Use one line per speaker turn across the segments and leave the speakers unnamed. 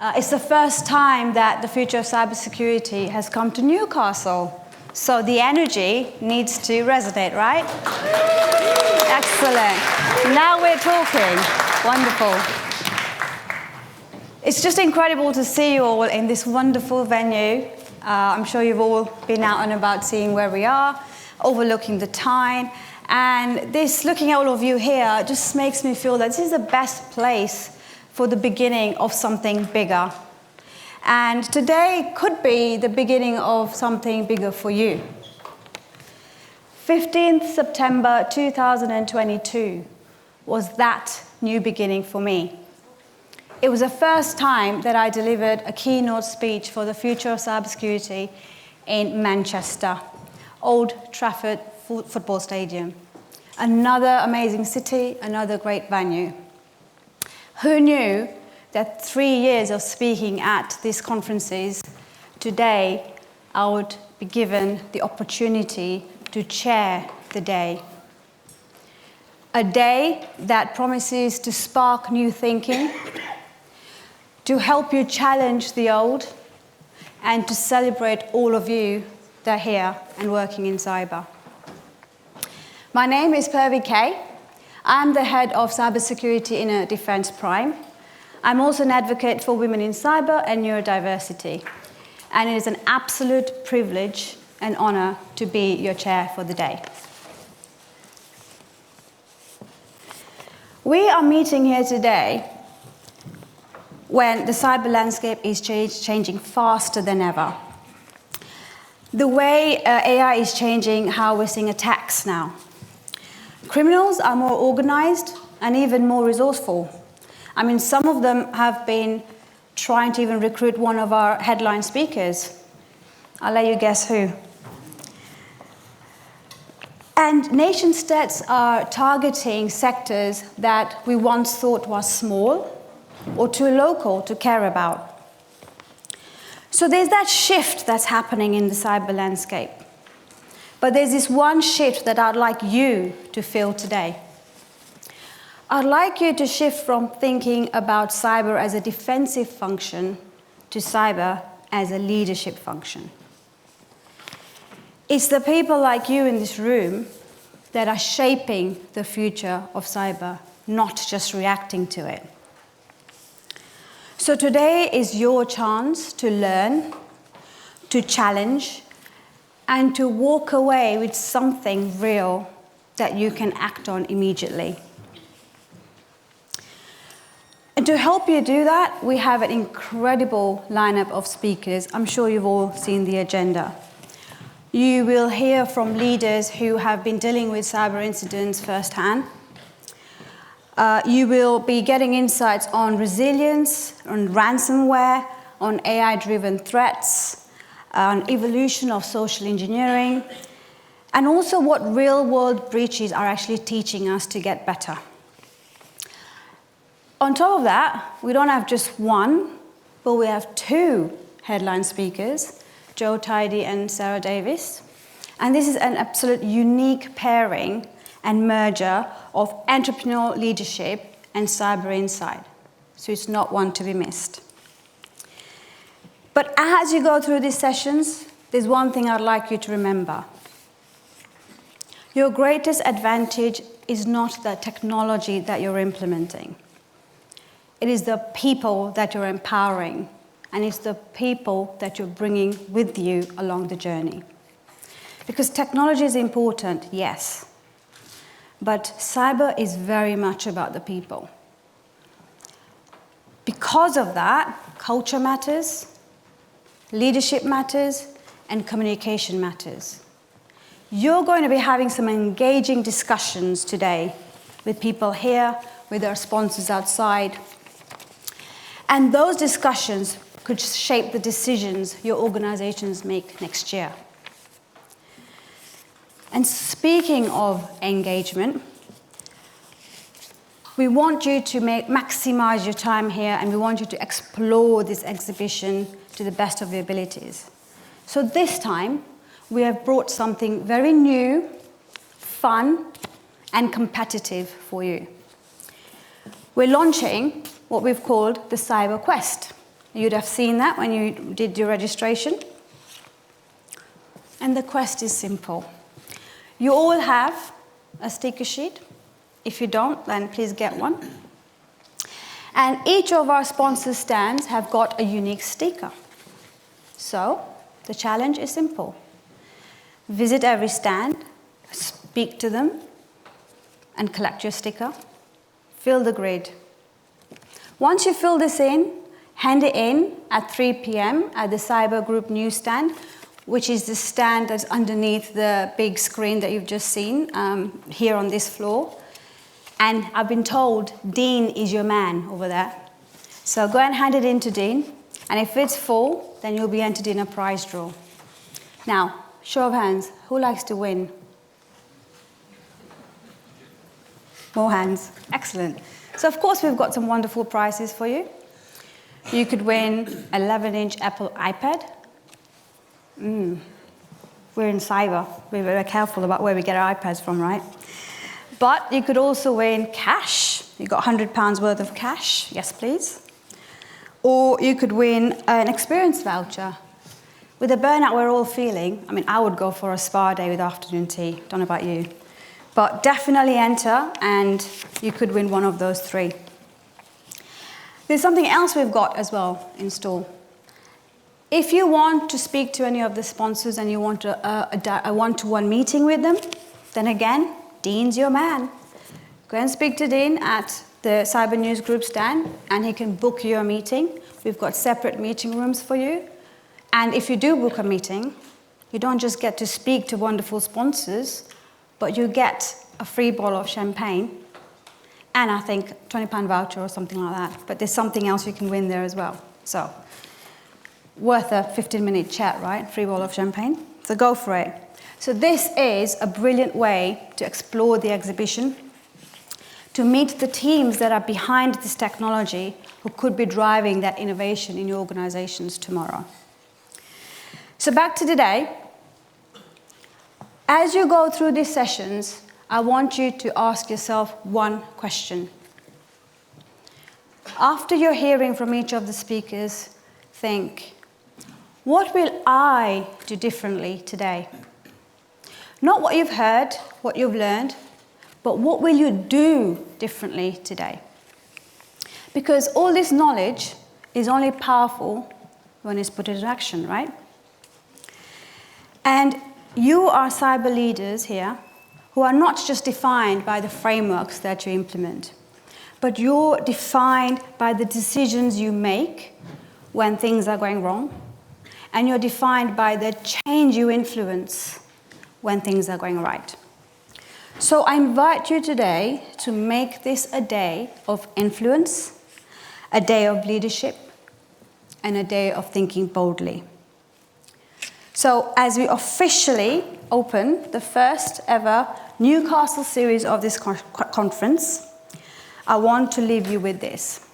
It's the first time that the future of cybersecurity has come to Newcastle. So the energy needs to resonate, right? Excellent. Now we're talking. Wonderful. It's just incredible to see you all in this wonderful venue. I'm sure you've all been out and about seeing where we are, overlooking the Tyne. And this, looking at all of you here, just makes me feel that this is the best place for the beginning of something bigger. And today could be the beginning of something bigger for you. 15th September 2022 was that new beginning for me. It was the first time that I delivered a keynote speech for the future of cybersecurity in Manchester, Old Trafford Football Stadium. Another amazing city, another great venue. Who knew that 3 years of speaking at these conferences, today I would be given the opportunity to chair the day. A day that promises to spark new thinking, to help you challenge the old, and to celebrate all of you that are here and working in cyber. My name is Purvi K. I'm the head of cybersecurity in a Defence Prime. I'm also an advocate for women in cyber and neurodiversity. And it is an absolute privilege and honor to be your chair for the day. We are meeting here today when the cyber landscape is changing faster than ever. The way AI is changing how we're seeing attacks now. Criminals are more organized and even more resourceful. I mean, some of them have been trying to even recruit one of our headline speakers. I'll let you guess who. And nation states are targeting sectors that we once thought was small or too local to care about. So there's that shift that's happening in the cyber landscape. But there's this one shift that I'd like you to feel today. I'd like you to shift from thinking about cyber as a defensive function to cyber as a leadership function. It's the people like you in this room that are shaping the future of cyber, not just reacting to it. So today is your chance to learn, to challenge, and to walk away with something real that you can act on immediately. And to help you do that, we have an incredible lineup of speakers. I'm sure you've all seen the agenda. You will hear from leaders who have been dealing with cyber incidents firsthand. You will be getting insights on resilience, on ransomware, on AI-driven threats, on evolution of social engineering, and also what real-world breaches are actually teaching us to get better. On top of that, we don't have just one, but we have two headline speakers, Joe Tidy and Sarah Davis. And this is an absolute unique pairing and merger of entrepreneurial leadership and cyber insight. So it's not one to be missed. But as you go through these sessions, there's one thing I'd like you to remember. Your greatest advantage is not the technology that you're implementing. It is the people that you're empowering, and it's the people that you're bringing with you along the journey. Because technology is important, yes, but cyber is very much about the people. Because of that, culture matters, leadership matters, and communication matters. You're going to be having some engaging discussions today with people here, with our sponsors outside. And those discussions could shape the decisions your organizations make next year. And speaking of engagement, we want you to maximize your time here, and we want you to explore this exhibition to the best of your abilities. So this time, we have brought something very new, fun, and competitive for you. We're launching what we've called the Cyber Quest. You'd have seen that when you did your registration. And the quest is simple. You all have a sticker sheet. If you don't, then please get one. And each of our sponsor stands have got a unique sticker. So the challenge is simple. Visit every stand, speak to them, and collect your sticker. Fill the grid. Once you fill this in, hand it in at 3 p.m. at the Cyber Group newsstand, which is the stand that's underneath the big screen that you've just seen here on this floor. And I've been told Dean is your man over there. So go and hand it in to Dean. And if it's full, then you'll be entered in a prize draw. Now, show of hands, who likes to win? More hands. Excellent. So of course we've got some wonderful prizes for you. You could win 11-inch Apple iPad. We're in cyber. We're very careful about where we get our iPads from, right? But you could also win cash. You got £100 worth of cash. Yes, please. Or you could win an experience voucher. With the burnout we're all feeling, I mean, I would go for a spa day with afternoon tea. Don't know about you. But definitely enter, and you could win one of those 3. There's something else we've got as well in store. If you want to speak to any of the sponsors and you want a one-to-one meeting with them, then again, Dean's your man. Go and speak to Dean at the Cyber News Group stand, and he can book you a meeting. We've got separate meeting rooms for you. And if you do book a meeting, you don't just get to speak to wonderful sponsors, but you get a free bottle of champagne and I think £20 voucher or something like that. But there's something else you can win there as well. So, worth a 15-minute chat, right? Free bottle of champagne. So go for it. So this is a brilliant way to explore the exhibition, to meet the teams that are behind this technology who could be driving that innovation in your organizations tomorrow. So back to today. As you go through these sessions, I want you to ask yourself one question. After you're hearing from each of the speakers, think, what will I do differently today? Not what you've heard, what you've learned, but what will you do differently today? Because all this knowledge is only powerful when it's put into action, right? And you are cyber leaders here who are not just defined by the frameworks that you implement, but you're defined by the decisions you make when things are going wrong, and you're defined by the change you influence when things are going right. So I invite you today to make this a day of influence, a day of leadership, and a day of thinking boldly. So as we officially open the first ever Newcastle series of this conference, I want to leave you with this.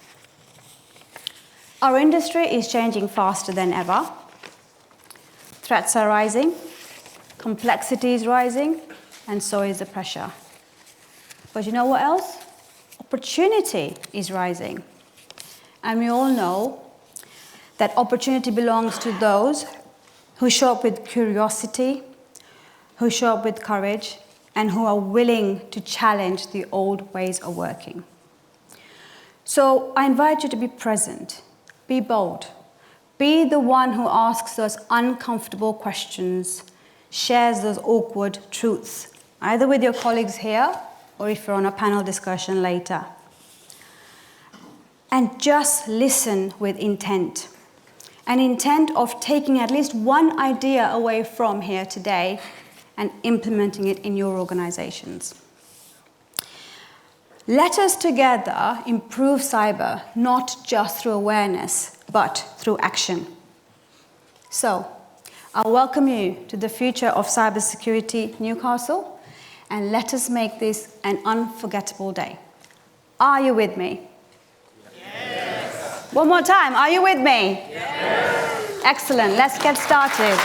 Our industry is changing faster than ever. Threats are rising, complexity is rising, and so is the pressure. But you know what else? Opportunity is rising. And we all know that opportunity belongs to those who show up with curiosity, who show up with courage, and who are willing to challenge the old ways of working. So I invite you to be present, be bold, be the one who asks those uncomfortable questions, shares those awkward truths, either with your colleagues here or if you're on a panel discussion later. And just listen with intent. An intent of taking at least one idea away from here today and implementing it in your organizations. Let us together improve cyber, not just through awareness, but through action. So, I welcome you to the future of cybersecurity Newcastle, and let us make this an unforgettable day. Are you with me? Yes. One more time, are you with me? Yes. Excellent, let's get started.